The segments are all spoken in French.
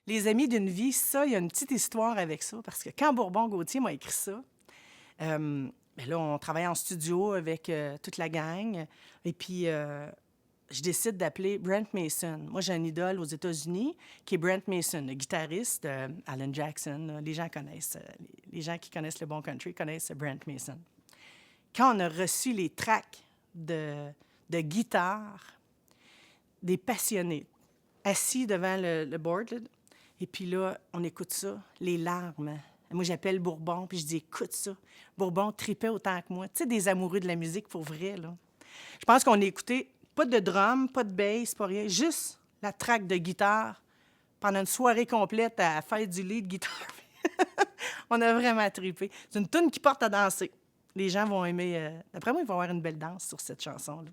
Les amis d'une vie, ça, il y a une petite histoire avec ça, parce que quand Bourbon-Gauthier m'a écrit ça, ben là, on travaille en studio avec toute la gang, et puis je décide d'appeler Brent Mason. Moi, j'ai un idole aux États-Unis qui est Brent Mason, le guitariste Alan Jackson. Là. Les gens connaissent, les gens qui connaissent le bon country connaissent Brent Mason. Quand on a reçu les tracks de guitare des passionnés, assis devant le board, là, et puis là, on écoute ça, les larmes. Hein. Moi, j'appelle Bourbon, puis je dis, écoute ça. Bourbon tripait autant que moi. Tu sais, des amoureux de la musique pour vrai, là. Je pense qu'on a écouté pas de drum, pas de bass, pas rien, juste la track de guitare pendant une soirée complète à faire du lead guitare. On a vraiment trippé. C'est une tune qui porte à danser. Les gens vont aimer. D'après moi, ils vont avoir une belle danse sur cette chanson-là.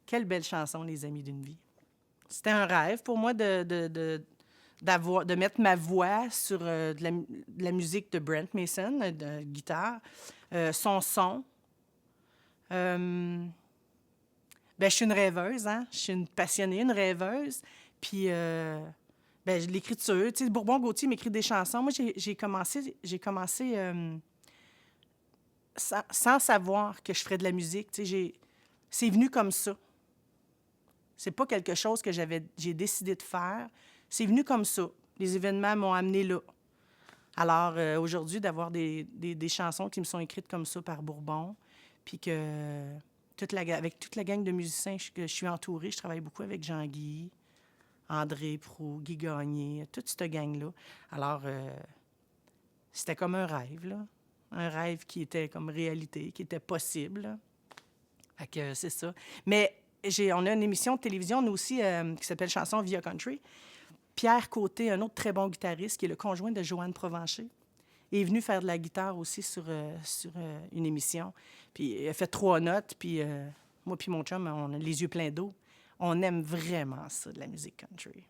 Quelle belle chanson, Les Amis d'une vie. C'était un rêve pour moi de mettre ma voix sur de la musique de Brent Mason, de guitare, son son. Ben, je suis une rêveuse, hein? Je suis une passionnée, une rêveuse. Puis, ben, l'écriture, tu sais, Bourbon-Gauthier m'écrit des chansons. Moi, j'ai commencé sans savoir que je ferais de la musique. Tu sais, c'est venu comme ça. C'est pas quelque chose que j'ai décidé de faire. C'est venu comme ça. Les événements m'ont amené là. Alors, aujourd'hui, d'avoir des chansons qui me sont écrites comme ça par Bourbon, puis que avec toute la gang de musiciens que je suis entourée, je travaille beaucoup avec Jean-Guy, André Proulx, Guy Gagné, toute cette gang-là. Alors, c'était comme un rêve, là. Un rêve qui était comme réalité, qui était possible. Là. Fait que c'est ça. Mais on a une émission de télévision, nous aussi, qui s'appelle Chanson Via Country. Pierre Côté, un autre très bon guitariste, qui est le conjoint de Joanne Provencher, est venu faire de la guitare aussi sur une émission. Puis il a fait 3 notes, puis moi puis mon chum, on a les yeux pleins d'eau. On aime vraiment ça, de la musique country.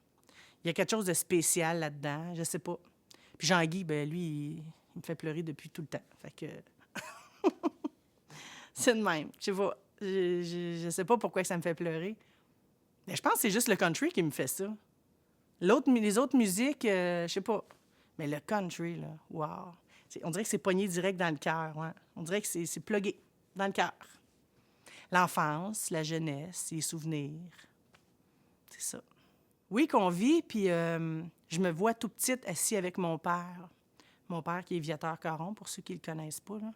Il y a quelque chose de spécial là-dedans, je sais pas. Puis Jean-Guy, ben lui, il me fait pleurer depuis tout le temps. Fait que c'est de même. Je sais pas. Je sais pas pourquoi ça me fait pleurer. Mais je pense que c'est juste le country qui me fait ça. Les autres musiques, je sais pas. Mais le country, là, wow. On dirait que c'est pogné direct dans le cœur. Ouais. On dirait que c'est plugué dans le cœur. L'enfance, la jeunesse, les souvenirs. C'est ça. Oui, qu'on vit, puis je me vois tout petite assis avec mon père. Mon père qui est Viateur Caron, pour ceux qui ne le connaissent pas. Là.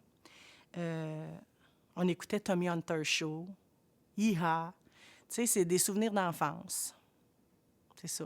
On écoutait Tommy Hunter Show, Yeehaw. Tu sais, c'est des souvenirs d'enfance. C'est ça.